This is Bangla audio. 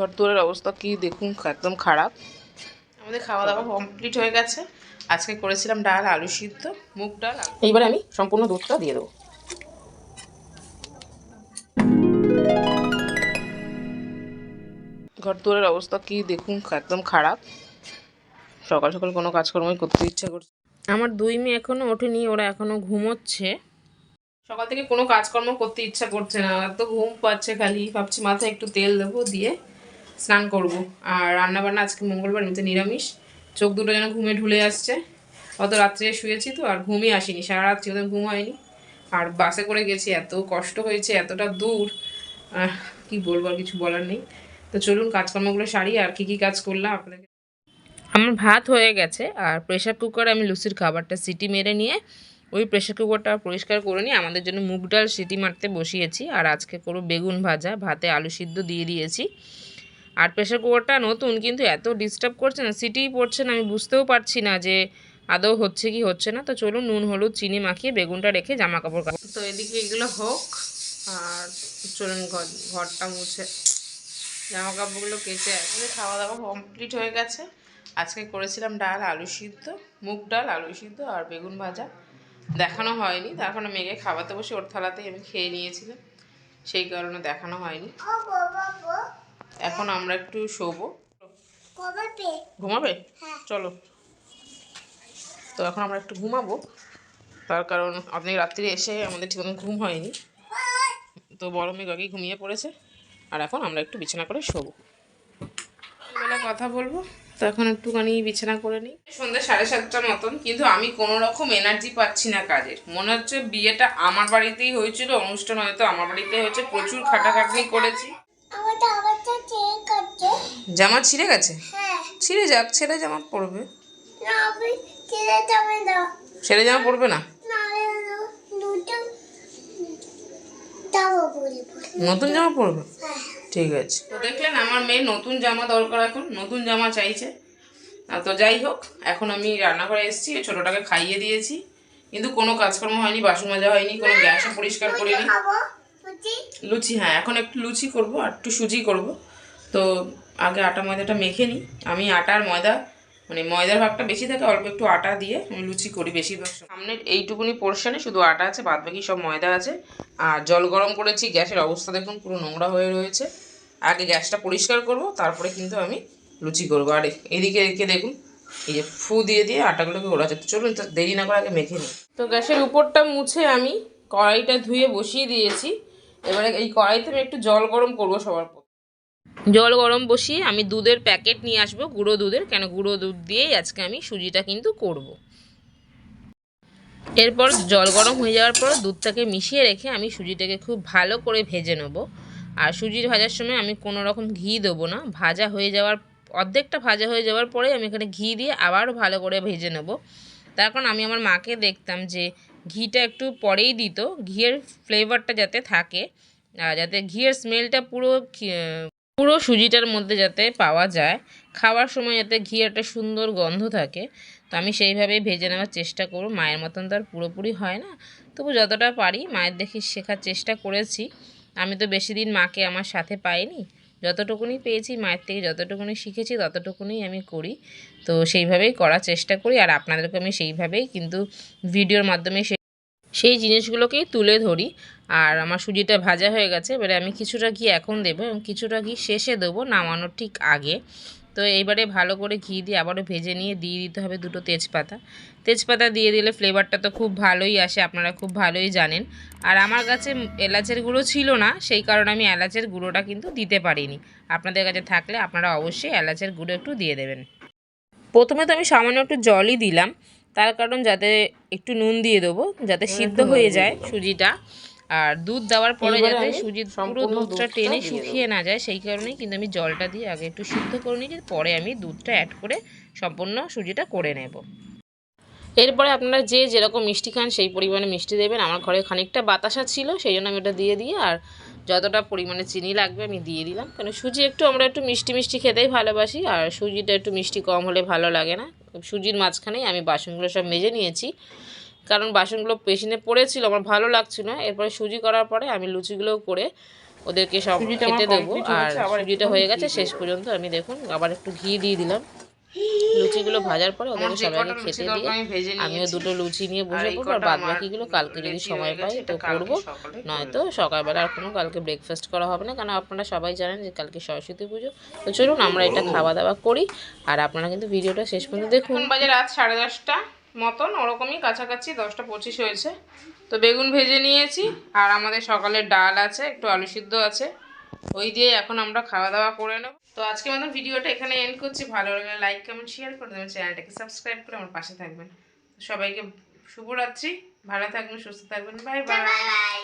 ঘরদুয়ারের অবস্থা কি দেখুন, একদম খারাপ। আমাদের খাওয়া দাওয়া কমপ্লিট হয়ে গেছে। আজকে করেছিলাম ডাল, আলু সিদ্ধ, মুগ ডাল। এইবারে আমি সম্পূর্ণ দুধটা দিয়ে দেবো। ঘরদুয়ারের অবস্থা কি দেখুন, একদম খারাপ। সকাল সকাল কোনো কাজকর্মই করতে ইচ্ছা করছে। আমার দুই মেয়ে এখনো ওঠেনি, ওরা এখনো ঘুমোচ্ছে। সকাল থেকে কোনো কাজকর্ম করতে ইচ্ছা করছে না, তো ঘুম পাচ্ছে খালি। ভাবছি মাথায় একটু তেল দেবো, দিয়ে স্নান করব। আর রান্নাবান্না আজকে মঙ্গলবার, এমনিতে নিরামিষ। চোখ দুটো যেন ঘুমে ঢুলে আসছে। অত রাত্রে শুয়েছি তো আর ঘুমই আসেনি, সারা রাত্রি ওদের ঘুম হয়নি। আর বাসে করে গেছি, এত কষ্ট হয়েছে, এতটা দূর। কি বলবো, আর কিছু বলার নেই। তো চলুন কাজকর্মগুলো সারি। আর কি কাজ করলাম আপনাদের। আমার ভাত হয়ে গেছে, আর প্রেশার কুকারে আমি লুচির খাবারটা সিটি মেরে নিয়ে ওই প্রেশার কুকারটা পরিষ্কার করে নিয়ে আমাদের জন্য মুগ ডাল সিটি মারতে বসিয়েছি। আর আজকে করব বেগুন ভাজা, ভাতে আলু সিদ্ধ দিয়ে দিয়েছি। আর প্রেশার কুকারটা নতুন, কিন্তু এত ডিস্টার্ব করছে না, সিটিই পড়ছে না, আমি বুঝতেও পারছি না যে আদৌ হচ্ছে কি হচ্ছে না। তো চলুন নুন হলুদ চিনি মাখিয়ে বেগুনটা রেখে জামা কাপড় কাচবো। তো এদিকে এগুলো হোক, আর চলুন ঘরটা মুছে জামা কাপড়গুলো কেচে আসলে। খাওয়া দাওয়া কমপ্লিট হয়ে গেছে। আজকে করেছিলাম ডাল, আলু সিদ্ধ, মুগ ডাল, আলু সিদ্ধ আর বেগুন ভাজা। দেখানো হয়নি, তখন মেয়েকে খাওয়াতে বসে ওর থালাতেই আমি খেয়ে নিয়েছিলাম, সেই কারণে দেখানো হয়নি। এখন আমরা একটু শোবো। ঘুমাবে? চলো। তো এখন আমরা একটু ঘুমাবো, তার কারণ আপনি রাত্রি এসে আমাদের ঠিক ঘুম হয়নি, তো বড় মেয়ে আগেই ঘুমিয়ে পড়েছে। আর এখন আমরা একটু বিছানা করে শোবো, বেলা কথা বলবো। তো এখন একটুখানি বিছানা করে নিই। সন্ধ্যা 7:30টার মতন, কিন্তু আমি কোনো রকম এনার্জি পাচ্ছি না কাজের। মনে হচ্ছে বিয়েটা আমার বাড়িতেই হয়েছিল, অনুষ্ঠান হয়তো আমার বাড়িতেই হয়েছে। প্রচুর খাটাখাটনি করেছি। জামা ছিঁড়ে গেছে? ছিঁড়ে যাক, ছেলে জামা পরবে। ছেলে জামা পরবে না? নতুন জামা পরবে? ঠিক আছে। তো দেখলেন আমার মেয়ে নতুন জামা দরকার, এখন নতুন জামা চাইছে। তো যাই হোক, এখন আমি রান্নাঘরে এসেছি, ছোটোটাকে খাইয়ে দিয়েছি, কিন্তু কোনো কাজকর্ম হয়নি, বাসন মাজা হয়নি, কোনো গ্যাসও পরিষ্কার করিনি। লুচি? হ্যাঁ, এখন একটু লুচি করব আর একটু সুজি করব। তো আগে আটা ময়দাটা মেখে নিই। আমি আটা আর ময়দা, মানে ময়দার ভাগটা বেশি থাকে, অল্প একটু আটা দিয়ে আমি লুচি করি বেশিরভাগ। সামনের এইটুকুনি পোর্শনে শুধু আটা আছে, বাদ বাকি সব ময়দা আছে। আর জল গরম করেছি, গ্যাসের অবস্থা দেখুন পুরো নোংরা হয়ে রয়েছে। আগে গ্যাসটা পরিষ্কার করব, তারপরে কিন্তু আমি লুচি করবো। আর এদিকে দেখুন, এই যে ফু দিয়ে দিয়ে আটাগুলোকে ওরা যাচ্ছে। চলুন তো দেরি না করে আগে মেখে নিই। তো গ্যাসের উপরটা মুছে আমি কড়াইটা ধুয়ে বসিয়ে দিয়েছি। এবারে এই কড়াইতে আমি একটু জল গরম করবো সবার পর। জল গরম বসিয়ে আমি দুধের প্যাকেট নিয়ে আসবো, গুঁড়ো দুধের, কেন গুঁড়ো দুধ দিয়েই আজকে আমি সুজিটা কিন্তু করব। এরপর জল গরম হয়ে যাওয়ার পর দুধটাকে মিশিয়ে রেখে আমি সুজিটাকে খুব ভালো করে ভেজে নেব। আর সুজি ভাজার সময় আমি কোনো রকম ঘি দেবো না। ভাজা হয়ে যাওয়ার অর্ধেকটা ভাজা হয়ে যাওয়ার পরে আমি এখানে ঘি দিয়ে আবারও ভালো করে ভেজে নেব। তার কারণ আমি আমার মাকে দেখতাম যে ঘিটা একটু পরেই দিত, ঘিয়ের ফ্লেভারটা যাতে থাকে, যাতে ঘিয়ের স্মেলটা পুরো সুজিটার মধ্যে যাতে পাওয়া যায়, খাওয়ার সময় যাতে ঘি একটা সুন্দর গন্ধ থাকে। তো আমি সেইভাবেই ভেজে নেওয়ার চেষ্টা করব। মায়ের মতন তো আর পুরোপুরি হয় না, তবু যতটা পারি মায়ের দেখে শেখার চেষ্টা করেছি। আমি তো বেশি দিন মাকে আমার সাথে পাইনি, যতটুকুনি পেয়েছি মায়ের থেকে, যতটুকুনি শিখেছি ততটুকুনি আমি করি। তো সেইভাবেই করার চেষ্টা করি, আর আপনাদেরকে আমি সেইভাবেই কিন্তু ভিডিওর মাধ্যমে সেই জিনিসগুলোকেই তুলে ধরি। আর আমার সুজিটা ভাজা হয়ে গেছে, এবারে আমি কিছুটা ঘি এখন দেবো এবং কিছুটা ঘি শেষে দেবো, নামানোর ঠিক আগে। তো এইবারে ভালো করে ঘি দিয়ে আবারও ভেজে নিয়ে দিয়ে দিতে হবে দুটো তেজপাতা। তেজপাতা দিয়ে দিলে ফ্লেভারটা তো খুব ভালোই আসে, আপনারা খুব ভালোই জানেন। আর আমার কাছে এলাচের গুঁড়ো ছিল না, সেই কারণে আমি এলাচের গুঁড়োটা কিন্তু দিতে পারিনি। আপনাদের কাছে থাকলে আপনারা অবশ্যই এলাচের গুঁড়ো একটু দিয়ে দেবেন। প্রথমে তো আমি সামান্য একটু জলই দিলাম, তার কারণ যাতে একটু নুন দিয়ে দেবো, যাতে সিদ্ধ হয়ে যায় সুজিটা। আর দুধ দেওয়ার পরে যাতে সুজির পুরো দুধটা টেনে শুকিয়ে না যায়, সেই কারণেই কিন্তু আমি জলটা দিয়ে আগে একটু সিদ্ধ করে নিয়েছি, পরে আমি দুধটা অ্যাড করে সম্পূর্ণ সুজিটা করে নেব। এরপরে আপনারা যে যেরকম মিষ্টি খান সেই পরিমাণে মিষ্টি দেবেন। আমার ঘরে খানিকটা বাতাসা ছিল, সেই জন্য আমি ওটা দিয়ে আর যতটা পরিমাণে চিনি লাগবে আমি দিয়ে দিলাম, কারণ সুজি আমরা একটু মিষ্টি মিষ্টি খেতেই ভালোবাসি, আর সুজিটা একটু মিষ্টি কম হলে ভালো লাগে না। সুজির মাঝখানেই আমি বাসনগুলো সব মেজে নিয়েছি, কারণ বাসনগুলো পেছনে পড়েছিল, আমার ভালো লাগছিল না। এরপরে সুজি করার পরে আমি লুচিগুলোও করে ওদেরকে সব খেতে দেবো। আর সুজিটা হয়ে গেছে শেষ পর্যন্ত। আমি দেখুন আবার একটু ঘি দিয়ে দিলাম। লুচিগুলো ভাজার পরে ওদেরকে সবাইকে খেতে দিয়ে আমিও দুটো লুচি নিয়ে বসে পড়বো। আর বাদ বাকিগুলো কালকে যদি সময় পাই তো করবো, নয়তো সকালবেলা আর কোনো কালকে ব্রেকফাস্ট করা হবে না, কারণ আপনারা সবাই জানেন যে কালকে সরস্বতী পুজো। তো চলুন আমরা এটা খাওয়া দাওয়া করি, আর আপনারা কিন্তু ভিডিওটা শেষ পর্যন্ত দেখুন। বাজে রাত 10:30 মতন, ওরকমই কাছাকাছি, 10:25 হয়েছে। তো বেগুন ভেজে নিয়েছি, আর আমাদের সকালের ডাল আছে, একটু আলু সিদ্ধ আছে, ওই দিয়ে এখন আমরা খাওয়া দাওয়া করে নেব। তো আজকে মতন ভিডিওটা এখানে এন্ড করছি। ভালো লাগলে লাইক কমেন্ট শেয়ার করে দেবেন, চ্যানেলটাকে সাবস্ক্রাইব করে আমার পাশে থাকবেন। সবাইকে শুভরাত্রি, ভালো থাকবেন, সুস্থ থাকবেন, বাই বাই।